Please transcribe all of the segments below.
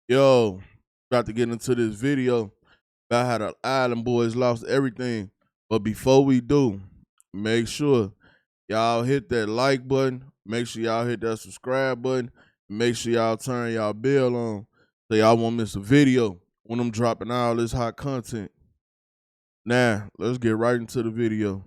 Yo, about to get into this video about how the Island Boys lost everything. But before we do, make sure y'all hit that like button. Make sure y'all hit that subscribe button. Make sure y'all turn y'all bell on so y'all won't miss a video when I'm dropping all this hot content. Now, let's get right into the video.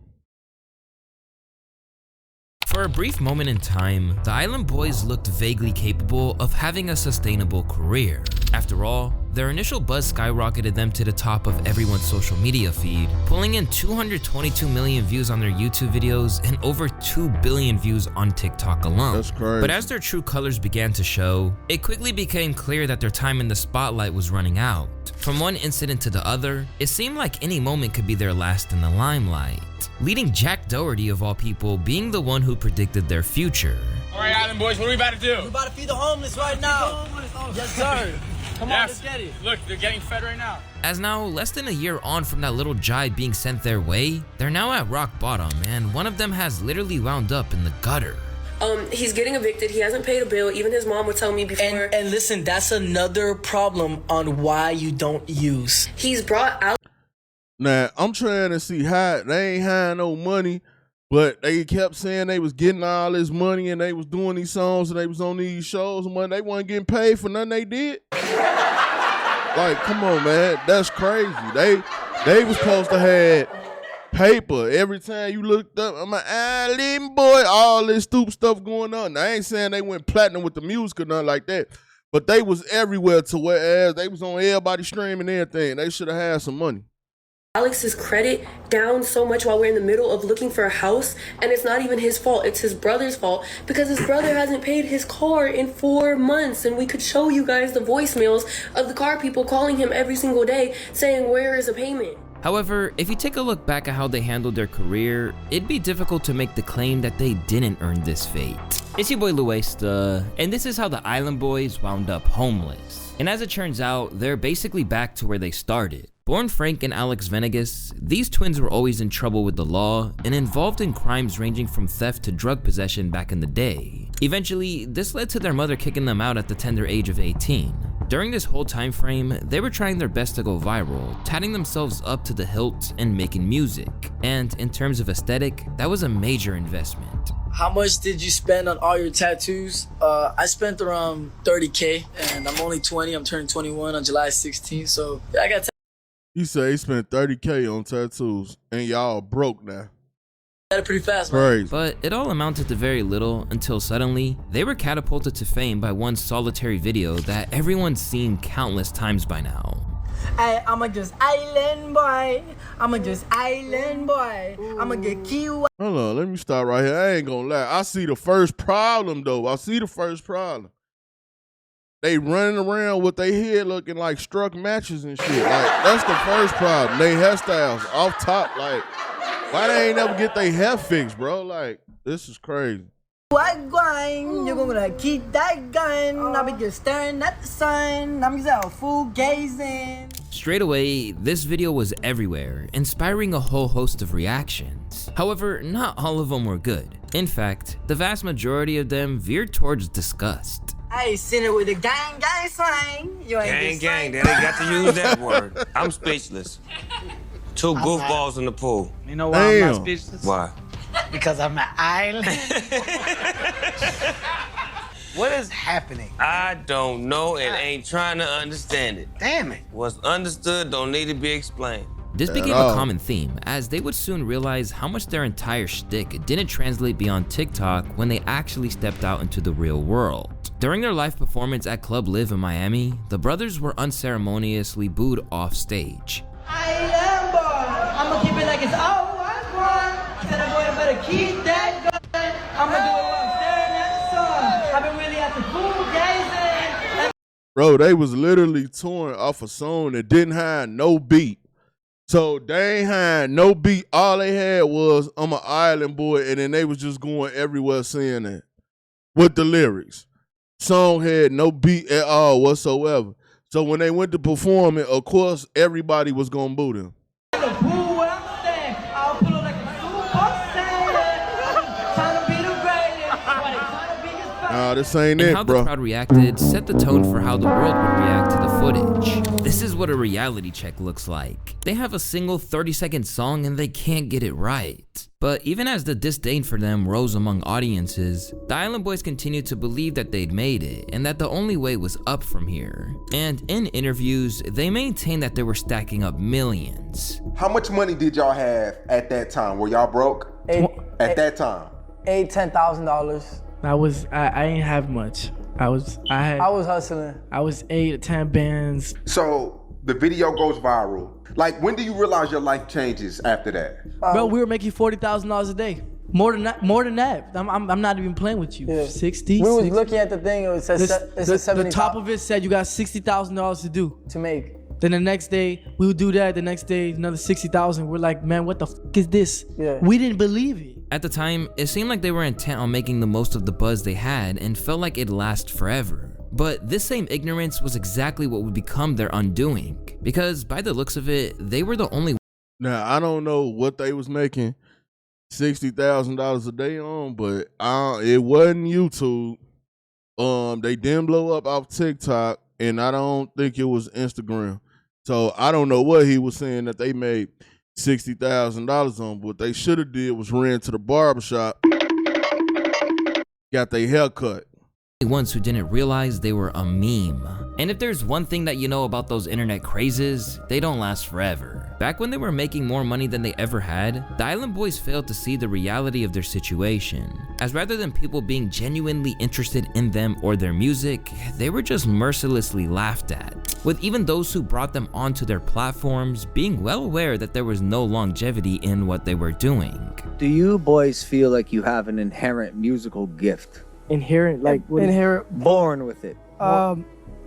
For a brief moment in time, the Island Boys looked vaguely capable of having a sustainable career. After all, their initial buzz skyrocketed them to the top of everyone's social media feed, pulling in 222 million views on their YouTube videos and over 2 billion views on TikTok alone. That's crazy. But as their true colors began to show, it quickly became clear that their time in the spotlight was running out. From one incident to the other, it seemed like any moment could be their last in the limelight, leading Jack Doherty of all people being the one who predicted their future. All right, Island Boys, what are we about to do? We're about to feed the homeless right now. Yes, sir. Come on, let's get it. Look, they're getting fed right now. As now, less than a year on from that little jibe being sent their way, they're now at rock bottom, and one of them has literally wound up in the gutter. He's getting evicted. He hasn't paid a bill. Even his mom would tell me before. And listen, that's another problem on why you don't use. He's brought out. Now, I'm trying to see how they ain't had no money, but they kept saying they was getting all this money and they was doing these songs and they was on these shows and when they wasn't getting paid for nothing they did. Like, come on, man. That's crazy. They was supposed to have paper every time you looked up. I'm an Island Boy. All this stupid stuff going on. Now, I ain't saying they went platinum with the music or nothing like that, but they was everywhere to whereas they was on everybody streaming everything. They should have had some money. Alex's credit down so much while we're in the middle of looking for a house, and it's not even his fault, it's his brother's fault because his brother hasn't paid his car in 4 months, and we could show you guys the voicemails of the car people calling him every single day saying where is a payment. However, if you take a look back at how they handled their career, it'd be difficult to make the claim that they didn't earn this fate. It's your boy Luesta, and this is how the Island Boys wound up homeless. And as it turns out, they're basically back to where they started. Born Frank and Alex Venegas, these twins were always in trouble with the law and involved in crimes ranging from theft to drug possession back in the day. Eventually, this led to their mother kicking them out at the tender age of 18. During this whole time frame, they were trying their best to go viral, tatting themselves up to the hilt and making music. And in terms of aesthetic, that was a major investment. How much did you spend on all your tattoos? I spent around 30K, and I'm only 20. I'm turning 21 on July 16th, so yeah, I got He said he spent 30K on tattoos, and y'all broke now. tatted pretty fast, man. Crazy. But it all amounted to very little until suddenly, they were catapulted to fame by one solitary video that everyone's seen countless times by now. I'm a just island boy. I'm a just island boy. I'm a get Kiwi. Hold on, let me stop right here. I ain't gonna lie. I see the first problem, though. I see the first problem. They running around with their head looking like struck matches and shit. Like, that's the first problem. They hairstyles off top. Like, why they ain't never get their hair fixed, bro? Like, this is crazy. What going? You're gonna keep that gun. I'll be just staring at the sun. I'm just out full gazing. Straight away, this video was everywhere, inspiring a whole host of reactions. However, not all of them were good. In fact, the vast majority of them veered towards disgust. I seen it with the gang slang. You ain't Gang, they got to use that word. I'm speechless. Two goofballs in the pool. You know why I'm Damn. not speechless? Why? Because I'm an island. What is happening? I don't know and ain't trying to understand it. Damn it. What's understood don't need to be explained. This became a common theme, as they would soon realize how much their entire shtick didn't translate beyond TikTok when they actually stepped out into the real world. During their live performance at Club Live in Miami, the brothers were unceremoniously booed off stage. Island boy. I'ma keep it like it's always one. Said boy, better keep that gun. I'ma do it while I'm staring at the sun. I've been really at the full gazing. Bro, they was literally touring off a song that didn't have no beat. So they ain't had no beat. All they had was, I'm an Island Boy, and then they was just going everywhere saying that with the lyrics. Song had no beat at all whatsoever. So when they went to perform it, of course, everybody was going to boo them. In the pool where I'm staying, I'll pull up like a super saiyan. Trying to be the greatest. Why they trying to be his Nah, this ain't And it, how the bro. crowd reacted set the tone for how the world would react to the footage. This is what a reality check looks like. They have a single 30-second song and they can't get it right. But even as the disdain for them rose among audiences, the Island Boys continued to believe that they'd made it and that the only way was up from here. And in interviews, they maintained that they were stacking up millions. How much money did y'all have at that time? Were y'all broke at that time? $10,000. I ain't have much. I was hustling. I was 8 or 10 bands. So the video goes viral. Like, when do you realize your life changes after that? Bro, we were making $40,000 a day. More than that. I'm not even playing with you. Yeah. 60. We was 60. looking at the thing. It said The top of it said you got $60,000 to do. to make. Then the next day we would do that. The next day another 60,000. We're like, man, what the is this? Yeah. We didn't believe it. At the time, it seemed like they were intent on making the most of the buzz they had and felt like it'd last forever. But this same ignorance was exactly what would become their undoing. Because by the looks of it, they were the only Now, I don't know what they was making $60,000 a day on, but it wasn't YouTube. They didn't blow up off TikTok, and I don't think it was Instagram. So I don't know what he was saying that they made $60,000 on. What they should have did was ran to the barbershop, got their hair cut. ones who didn't realize they were a meme. And if there's one thing that you know about those internet crazes, they don't last forever. Back when they were making more money than they ever had, the Island Boys failed to see the reality of their situation, as rather than people being genuinely interested in them or their music, they were just mercilessly laughed at, with even those who brought them onto their platforms being well aware that there was no longevity in what they were doing. Do you boys feel like you have an inherent musical gift? Inherent, like what Born with it?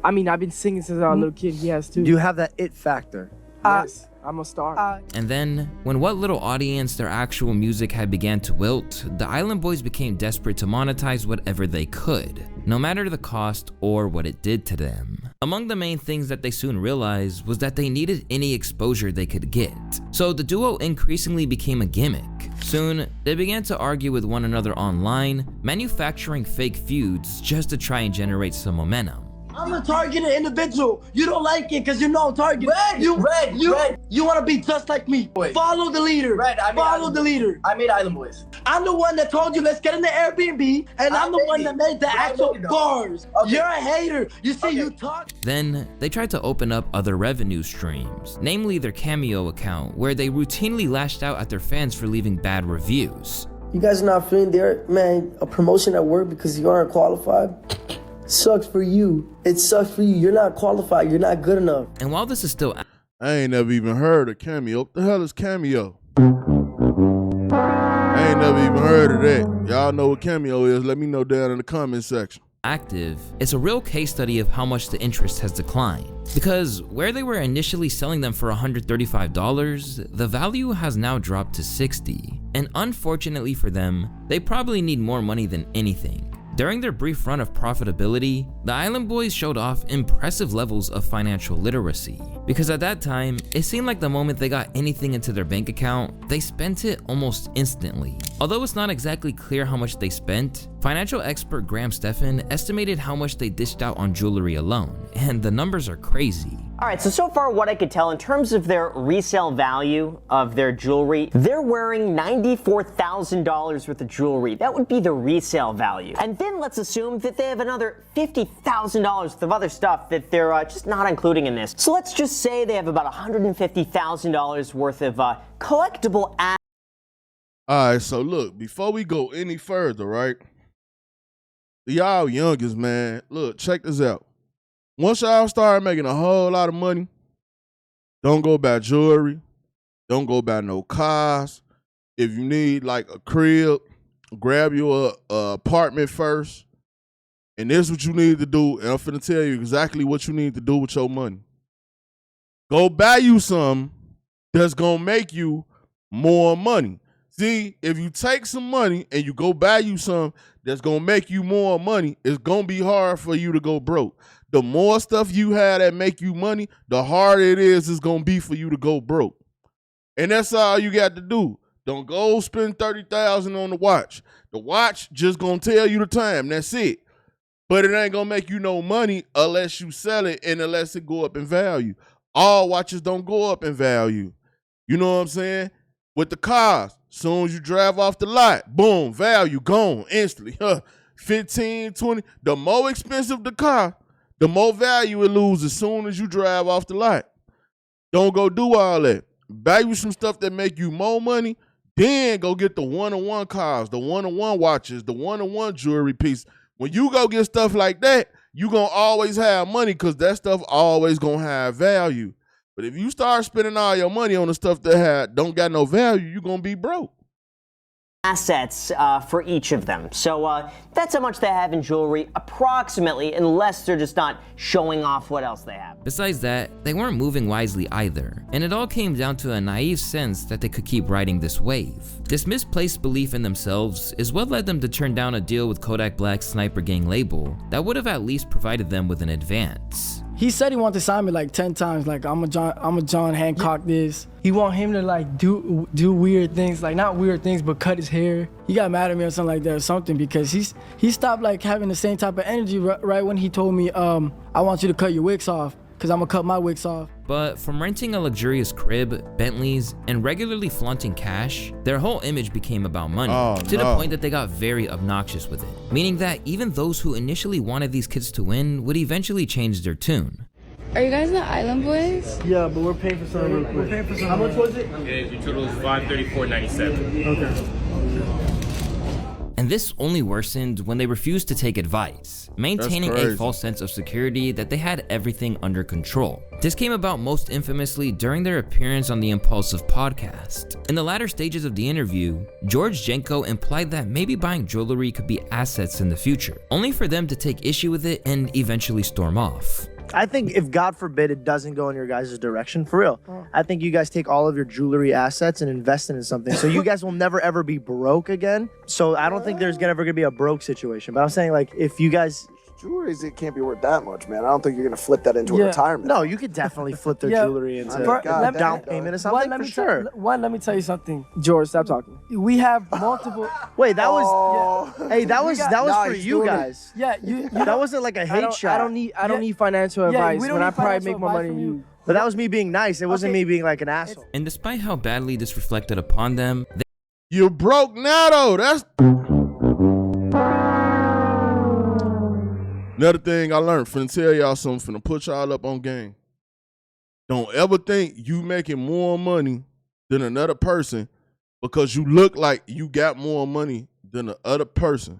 I mean, I've been singing since I was a little kid. He has too. Do you have that it factor? Yes, I'm a star. And then, when what little audience their actual music had began to wilt, the Island Boys became desperate to monetize whatever they could, no matter the cost or what it did to them. Among the main things that they soon realized was that they needed any exposure they could get, so the duo increasingly became a gimmick. Soon, they began to argue with one another online, manufacturing fake feuds just to try and generate some momentum. I'm a targeted individual. You don't like it because you know I'm targeted. You want to be just like me. Follow the leader. Follow the leader. I made Island Boys. I'm the one that told you let's get in the Airbnb, and I'm the one that made the actual bars. Okay. You're a hater. You see, you talk. Then, they tried to open up other revenue streams, namely their Cameo account, where they routinely lashed out at their fans for leaving bad reviews. You guys are not feeling there, man. A promotion at work because you aren't qualified. Sucks for you. It sucks for you. You're not qualified. You're not good enough. And while this is still I ain't never even heard of Cameo. What the hell is Cameo? I ain't never even heard of that. Y'all know what Cameo is? Let me know down in the comment section. active, it's a real case study of how much the interest has declined. Because where they were initially selling them for $135, the value has now dropped to $60. And unfortunately for them, they probably need more money than anything. During their brief run of profitability, the Island Boys showed off impressive levels of financial literacy, because at that time, it seemed like the moment they got anything into their bank account, they spent it almost instantly. Although it's not exactly clear how much they spent, financial expert Graham Stephan estimated how much they dished out on jewelry alone, and the numbers are crazy. All right, so far what I could tell in terms of their resale value of their jewelry, they're wearing $94,000 worth of jewelry. That would be the resale value. And then let's assume that they have another $50,000 worth of other stuff that they're just not including in this. So let's just say they have about $150,000 worth of collectible assets. All right, so look, before we go any further, right? Y'all youngest, man, look, check this out. Once y'all start making a whole lot of money, don't go buy jewelry. Don't go buy no cars. If you need like a crib, grab you a apartment first. And this is what you need to do. And I'm finna tell you exactly what you need to do with your money. Go buy you something that's gonna make you more money. See, if you take some money and you go buy you something that's gonna make you more money, it's gonna be hard for you to go broke. The more stuff you have that make you money, the harder it is it's gonna be for you to go broke. And that's all you got to do. Don't go spend $30,000 on the watch. The watch just gonna tell you the time. That's it. but it ain't gonna make you no money unless you sell it and unless it go up in value. All watches don't go up in value. You know what I'm saying? With the cars, soon as you drive off the lot, boom, value gone instantly. 15, 20. The more expensive the car, the more value it loses as soon as you drive off the lot. Don't go do all that. Buy you some stuff that make you more money, then go get the one-on-one cars, the one-on-one watches, the one-on-one jewelry piece. When you go get stuff like that, you going to always have money because that stuff always going to have value. But if you start spending all your money on the stuff that don't got no value, you're going to be broke. Assets for each of them. So that's how much they have in jewelry, approximately, unless they're just not showing off what else they have. Besides that, they weren't moving wisely either, and it all came down to a naive sense that they could keep riding this wave. This misplaced belief in themselves is what led them to turn down a deal with Kodak Black's Sniper Gang label that would have at least provided them with an advance. He said he wanted to sign me like 10 times. Like I'm a John Hancock this. He want him to like do weird things, like not weird things, but cut his hair. He got mad at me or something like that or something because he stopped like having the same type of energy right when he told me, I want you to cut your wigs off because I'm gonna cut my wigs off. But from renting a luxurious crib, Bentleys, and regularly flaunting cash, their whole image became about money, to the point that they got very obnoxious with it. Meaning that even those who initially wanted these kids to win would eventually change their tune. Are you guys the Island Boys? Yeah, but we're paying for something real quick. We're paying for something. How much was it? Okay, your total is $534.97. Okay. And this only worsened when they refused to take advice, maintaining a false sense of security that they had everything under control. This came about most infamously during their appearance on the Impulsive podcast. In the latter stages of the interview, George Jenko implied that maybe buying jewelry could be assets in the future, only for them to take issue with it and eventually storm off. I think if God forbid it doesn't go in your guys' direction, for real, I think you guys take all of your jewelry assets and invest it in something. So you guys will never ever be broke again. So I don't think there's ever gonna be a broke situation. But I'm saying like if you guys jewelry, it can't be worth that much, man. I don't think you're gonna flip that into a retirement. No, you could definitely flip their jewelry into a down payment or something for sure. Let me tell you something, George. Stop talking. We have multiple. Wait, that was. Hey, that was for you guys. Yeah, you. That wasn't like a hate shot. I don't need financial advice when I probably make more money than you. But that was me being nice. It wasn't me being like an asshole. And despite how badly this reflected upon them, you're broke now though. That's another thing I learned. Finna tell y'all something. Finna put y'all up on game. Don't ever think you making more money than another person because you look like you got more money than the other person.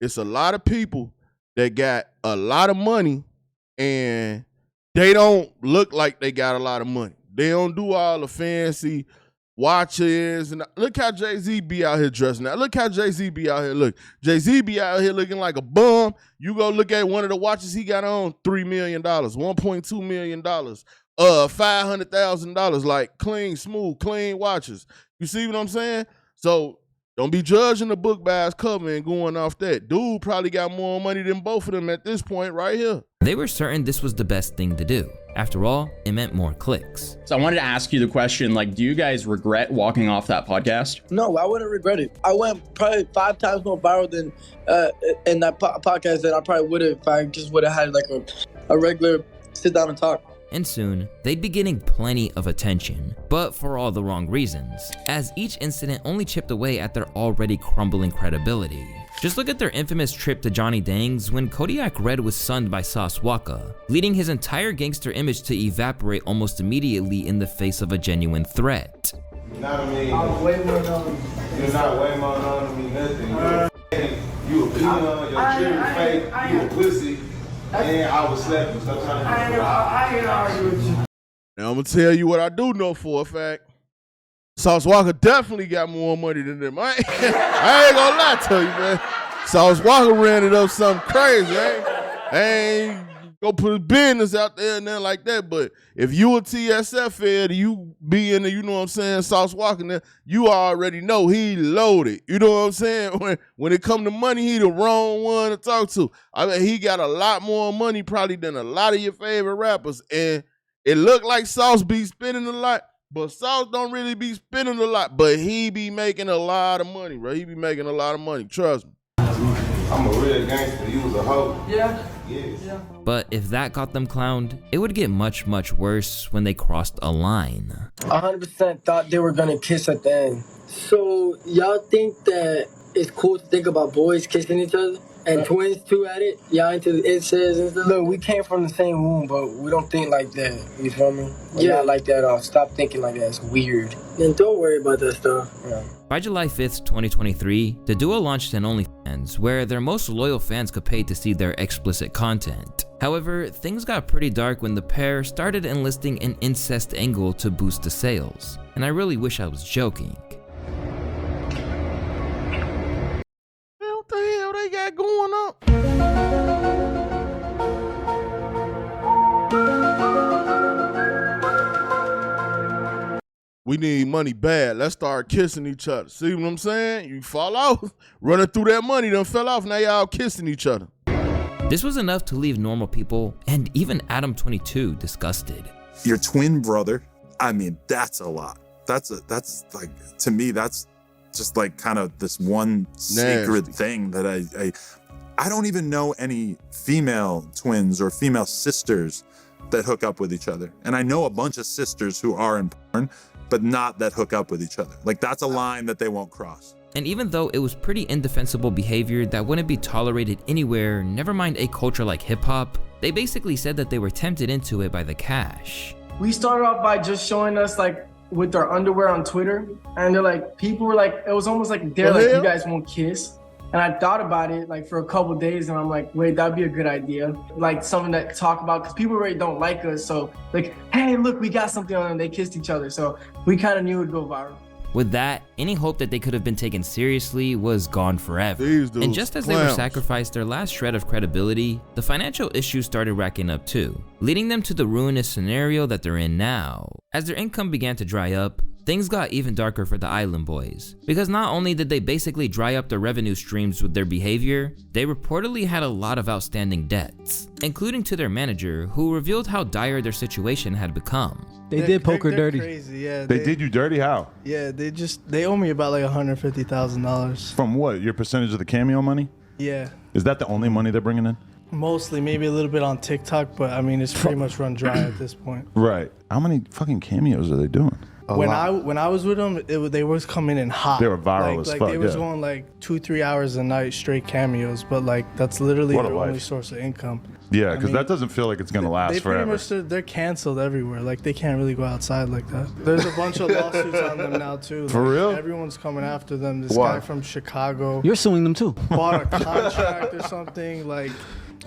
It's a lot of people that got a lot of money and they don't look like they got a lot of money. They don't do all the fancy watches. And look how Jay-Z be out here dressing now. Look how Jay-Z be out here look. Jay-Z be out here looking like a bum. You go look at one of the watches he got on, $3 million, $1.2 million, $500,000, like clean, smooth, clean watches. You see what I'm saying? So don't be judging the book by its cover and going off that. Dude probably got more money than both of them at this point right here. They were certain this was the best thing to do. After all, it meant more clicks. So I wanted to ask you the question, like, do you guys regret walking off that podcast? No, I wouldn't regret it. I went probably 5 times more viral than in that podcast than I probably would have if I just would have had like a regular sit down and talk. And soon, they'd be getting plenty of attention, but for all the wrong reasons, as each incident only chipped away at their already crumbling credibility. Just look at their infamous trip to Johnny Dang's when Kodiak Red was sunned by Sauce Walka, leading his entire gangster image to evaporate almost immediately in the face of a genuine threat. You know what I mean? I'm way more known. You're not way more known to me nothing. You a peon, your cherry fake, you a pussy, and I was slapping. Stop trying to I ain't argue with you. Now I'm gonna tell you what I do know for a fact. Sauce Walka definitely got more money than them. I ain't gonna lie to you, man. Sauce Walka ran it up something crazy. I ain't go put his business out there and nothing like that. But if you a TSF fed, you be in the, you know what I'm saying, Sauce Walka there, you already know he loaded. You know what I'm saying? When it come to money, he the wrong one to talk to. I mean, he got a lot more money probably than a lot of your favorite rappers. And it looked like Sauce be spending a lot. But Sauce don't really be spending a lot, but he be making a lot of money, bro. He be making a lot of money, trust me. I'm a real gangster. You was a hoe. Yeah. Yes. Yeah. But if that got them clowned, it would get much, much worse when they crossed a line. 100% thought they were gonna kiss at the end. So y'all think that it's cool to think about boys kissing each other? And twins too at it? Y'all into the incest and stuff? Look, we came from the same womb, but we don't think like that. You feel me? We're not like that at all. Stop thinking like that. It's weird. Then don't worry about that stuff. Yeah. By July 5th, 2023, the duo launched an OnlyFans where their most loyal fans could pay to see their explicit content. However, things got pretty dark when the pair started enlisting an incest angle to boost the sales. And I really wish I was joking. What the hell they got going on? We need money bad. Let's start kissing each other. See what I'm saying? You fall off, running through that money done fell off. Now y'all kissing each other. This was enough to leave normal people and even Adam22 disgusted. Your twin brother, I mean, that's a lot. That's like, to me, that's just like kind of this one sacred thing that I don't even know any female twins or female sisters that hook up with each other. And I know a bunch of sisters who are in porn, but not that hook up with each other. Like, that's a line that they won't cross. And even though it was pretty indefensible behavior that wouldn't be tolerated anywhere, never mind a culture like hip-hop, they basically said that they were tempted into it by the cash. We started off by just showing us like with their underwear on Twitter, and they're like, people were like, it was almost like they're like, you guys won't kiss. And I thought about it like for a couple days, and I'm like, wait, that'd be a good idea. Like something to talk about, because people really don't like us. So like, hey, look, we got something on them. They kissed each other. So we kind of knew it would go viral. With that, any hope that they could have been taken seriously was gone forever. And just as they were sacrificed their last shred of credibility, the financial issues started racking up too, leading them to the ruinous scenario that they're in now. As their income began to dry up, things got even darker for the Island Boys, because not only did they basically dry up their revenue streams with their behavior, they reportedly had a lot of outstanding debts, including to their manager, who revealed how dire their situation had become. They did poker dirty. Crazy, yeah. They did you dirty? How? Yeah, they owe me about like $150,000. From what? Your percentage of the cameo money? Yeah. Is that the only money they're bringing in? Mostly, maybe a little bit on TikTok, but I mean, it's pretty much run dry at this point. Right. How many fucking cameos are they doing? When I was with them, they was coming in hot. They were viral as fuck. They was going like 2-3 hours a night straight cameos, but like that's literally their only source of income. Yeah, because that doesn't feel like it's gonna last forever. Pretty much they're canceled everywhere. Like they can't really go outside like that. There's a bunch of lawsuits on them now too. For real? Everyone's coming after them. This guy from Chicago. You're suing them too. Bought a contract or something. Like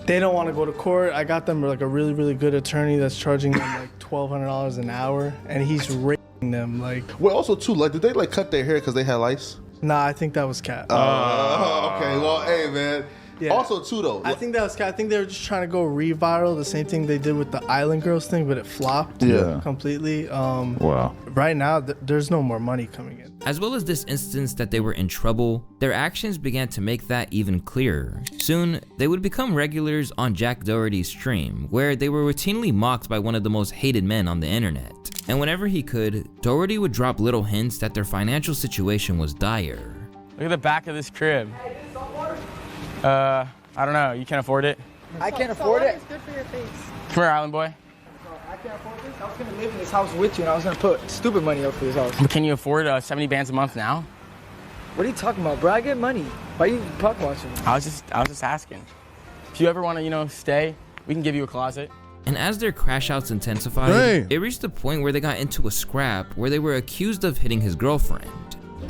they don't want to go to court. I got them like a really, really good attorney that's charging them like $1,200 an hour, and he's raping them. Like, well, also too, like, did they like cut their hair because they had lice? Nah, I think that was cat. Oh, okay. Well, hey, man. Yeah. Also, too, though. I think that was cat. I think they were just trying to go re-viral, the same thing they did with the Island Girls thing, but it flopped completely. Wow. Right now, there's no more money coming in. As well as this instance that they were in trouble, their actions began to make that even clearer. Soon, they would become regulars on Jack Doherty's stream, where they were routinely mocked by one of the most hated men on the internet. And whenever he could, Doherty would drop little hints that their financial situation was dire. Look at the back of this crib. I don't know. You can't afford it? I can't afford it. It's good for your face. Come here, Island Boy. I can't afford this. I was gonna live in this house with you, and I was gonna put stupid money up for this house. Can you afford 70 bands a month now? What are you talking about, bro? I get money. Why are you puck watching? I was just asking. If you ever want to, stay, we can give you a closet. And as their crash outs intensified, it reached a point where they got into a scrap where they were accused of hitting his girlfriend.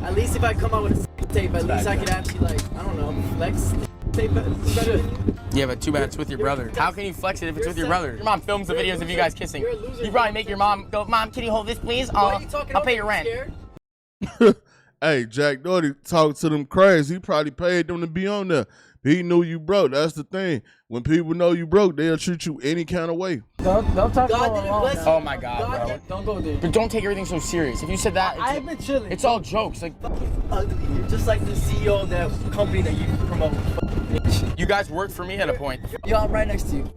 At least if I come out with a tape, at least I could actually, like, I don't know, flex tape. Yeah, but too bad it's with your brother. How can you flex it if it's with your brother? Your mom films the videos of you guys kissing. You probably make your mom go, Mom, can you hold this, please? I'll pay your rent. Hey, Jack Doherty talked to them crazy. He probably paid them to be on there. He knew you broke. That's the thing. When people know you broke, they'll treat you any kind of way. Don't talk about it. Oh my God, bro. Don't go there. But don't take everything so serious. If you said that, I've been chilling. It's all jokes. Like, ugly. You're just like the CEO of that company that you promote. You guys worked for me at a point. Yo, I'm right next to you.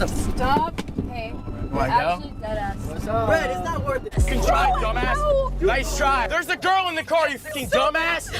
Stop. Hey. What, actually dead ass. What's up? Brad, it's not worth it. Good try, dumbass. Nice try. There's a girl in the car, you fucking dumbass.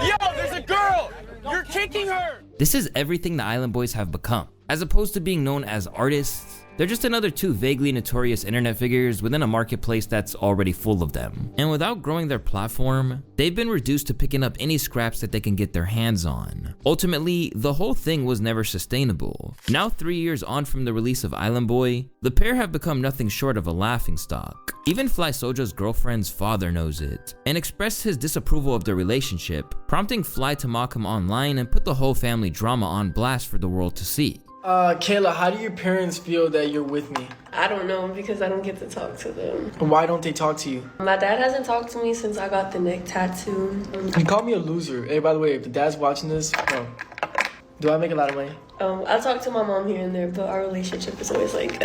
Yo, there's a girl. You're kicking her. This is everything the Island Boys have become. As opposed to being known as artists, they're just another two vaguely notorious internet figures within a marketplace that's already full of them. And without growing their platform, they've been reduced to picking up any scraps that they can get their hands on. Ultimately, the whole thing was never sustainable. Now 3 years on from the release of Island Boy, the pair have become nothing short of a laughingstock. Even Fly Soja's girlfriend's father knows it, and expressed his disapproval of their relationship, prompting Fly to mock him online and put the whole family drama on blast for the world to see. Kayla, how do your parents feel that you're with me? I don't know because I don't get to talk to them. Why don't they talk to you? My dad hasn't talked to me since I got the neck tattoo. He called me a loser. Hey, by the way, if the dad's watching this, do I make a lot of money? I talk to my mom here and there, but our relationship is always like,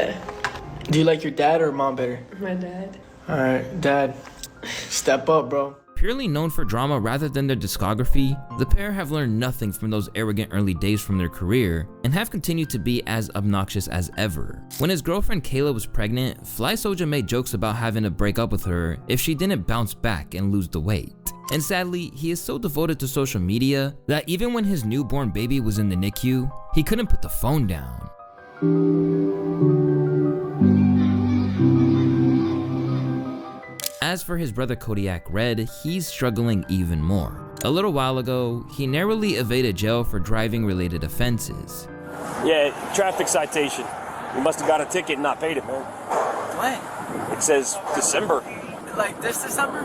Do you like your dad or mom better? My dad. Alright, dad, step up, bro. Purely known for drama rather than their discography, the pair have learned nothing from those arrogant early days from their career and have continued to be as obnoxious as ever. When his girlfriend Kayla was pregnant, Fly Soja made jokes about having to break up with her if she didn't bounce back and lose the weight. And sadly, he is so devoted to social media that even when his newborn baby was in the NICU, he couldn't put the phone down. As for his brother Kodiak Red, he's struggling even more. A little while ago, he narrowly evaded jail for driving related offenses. Yeah, traffic citation. You must have got a ticket and not paid it, man. When? It says December. Like this December?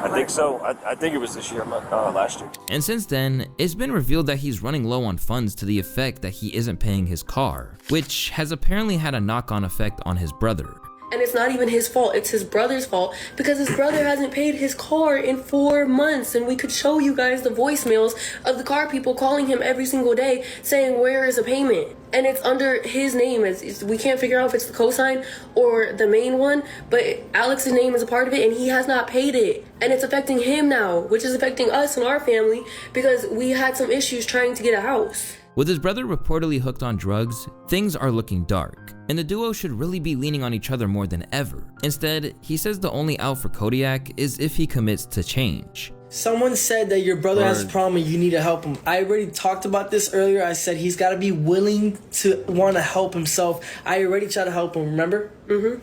I think so. I think it was this year, last year. And since then, it's been revealed that he's running low on funds to the effect that he isn't paying his car, which has apparently had a knock-on effect on his brother. And it's not even his fault, it's his brother's fault because his brother hasn't paid his car in 4 months, and we could show you guys the voicemails of the car people calling him every single day saying, where is a payment? And it's under his name. We can't figure out if it's the cosign or the main one, but Alex's name is a part of it and he has not paid it. And it's affecting him now, which is affecting us and our family because we had some issues trying to get a house. With his brother reportedly hooked on drugs, things are looking dark, and the duo should really be leaning on each other more than ever. Instead, he says the only out for Kodiak is if he commits to change. Someone said that your brother has a problem and you need to help him. I already talked about this earlier. I said he's got to be willing to want to help himself. I already tried to help him, remember?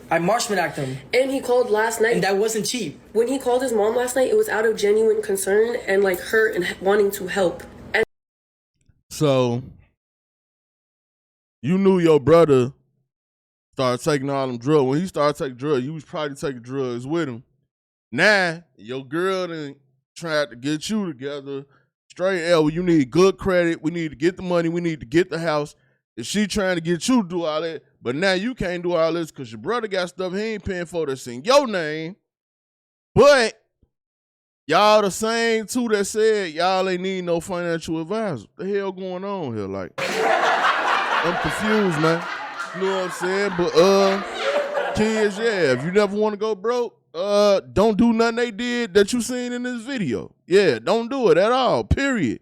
I marshmallow him. And he called last night. And that wasn't cheap. When he called his mom last night, it was out of genuine concern and like hurt and wanting to help. So, you knew your brother started taking all them drugs. When he started taking drugs, you was probably taking drugs with him. Now, your girl done tried to get you together. Straight L, you need good credit. We need to get the money. We need to get the house. If she trying to get you to do all that, but now you can't do all this because your brother got stuff he ain't paying for that's in your name. But y'all the same two that said y'all ain't need no financial advisor. What the hell going on here? Like, I'm confused, man. You know what I'm saying? But kids, yeah, if you never want to go broke, don't do nothing they did that you seen in this video. Yeah, don't do it at all, period.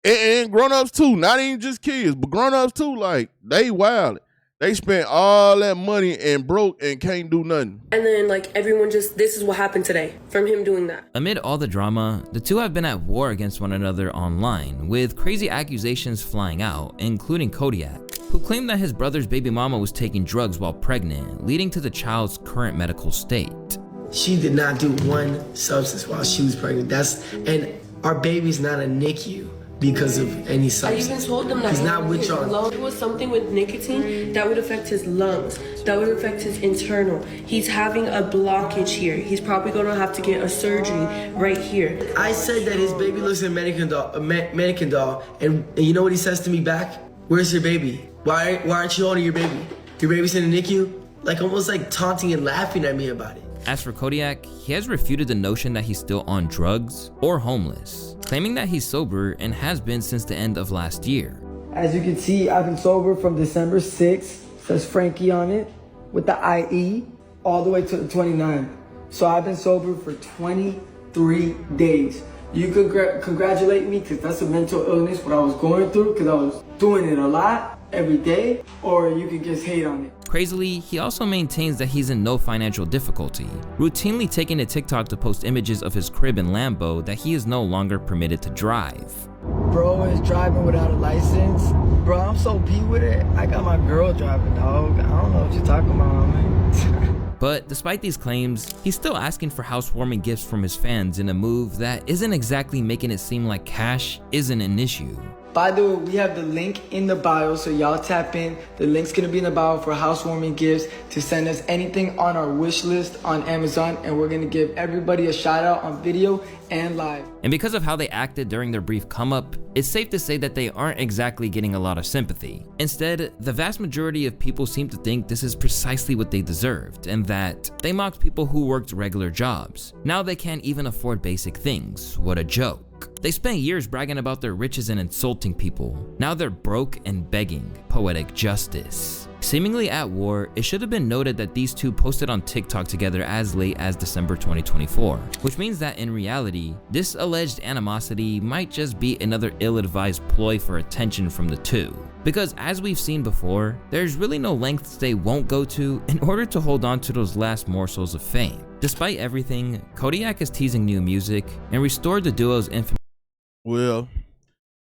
And grown-ups too, not even just kids, but grown-ups too, like, they wild. They spent all that money and broke and can't do nothing. And then like everyone just, this is what happened today from him doing that. Amid all the drama, the two have been at war against one another online, with crazy accusations flying out, including Kodiak, who claimed that his brother's baby mama was taking drugs while pregnant, leading to the child's current medical state. She did not do one substance while she was pregnant. And our baby's not a NICU because of any substance. I even told them that he's not with y'all. It was something with nicotine that would affect his lungs, that would affect his internal. He's having a blockage here. He's probably gonna have to get a surgery right here. I said that his baby looks like a mannequin doll, and you know what he says to me back? Where's your baby? Why aren't you holding your baby? Your baby's in the NICU? Like almost like taunting and laughing at me about it. As for Kodiak, he has refuted the notion that he's still on drugs or homeless, claiming that he's sober and has been since the end of last year. As you can see, I've been sober from December 6th, says Frankie on it, with the IE, all the way to the 29th. So I've been sober for 23 days. You could congratulate me because that's a mental illness, what I was going through, because I was doing it a lot every day, or you could just hate on it. Crazily, he also maintains that he's in no financial difficulty, routinely taking to TikTok to post images of his crib and Lambo that he is no longer permitted to drive. Bro is driving without a license. Bro, I'm so P with it. I got my girl driving, dog. I don't know what you're talking about, man. But despite these claims, he's still asking for housewarming gifts from his fans in a move that isn't exactly making it seem like cash isn't an issue. By the way, we have the link in the bio, so y'all tap in. The link's gonna be in the bio for housewarming gifts to send us anything on our wish list on Amazon, and we're gonna give everybody a shout out on video and live. And because of how they acted during their brief come up, it's safe to say that they aren't exactly getting a lot of sympathy. Instead, the vast majority of people seem to think this is precisely what they deserved, and that they mocked people who worked regular jobs. Now they can't even afford basic things. What a joke. They spent years bragging about their riches and insulting people. Now they're broke and begging. Poetic justice. Seemingly at war, it should have been noted that these two posted on TikTok together as late as December 2024, which means that in reality, this alleged animosity might just be another ill-advised ploy for attention from the two. Because as we've seen before, there's really no lengths they won't go to in order to hold on to those last morsels of fame. Despite everything, Kodiak is teasing new music and restored the duo's infamous. Well,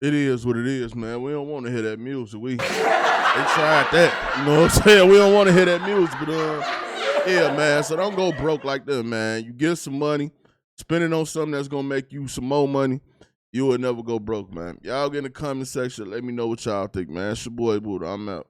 it is what it is, man. We don't want to hear that music. They tried that. You know what I'm saying? We don't want to hear that music, but yeah, man. So don't go broke like that, man. You get some money, spend it on something that's gonna make you some more money. You will never go broke, man. Y'all get in the comment section. Let me know what y'all think, man. It's your boy Buddha. I'm out.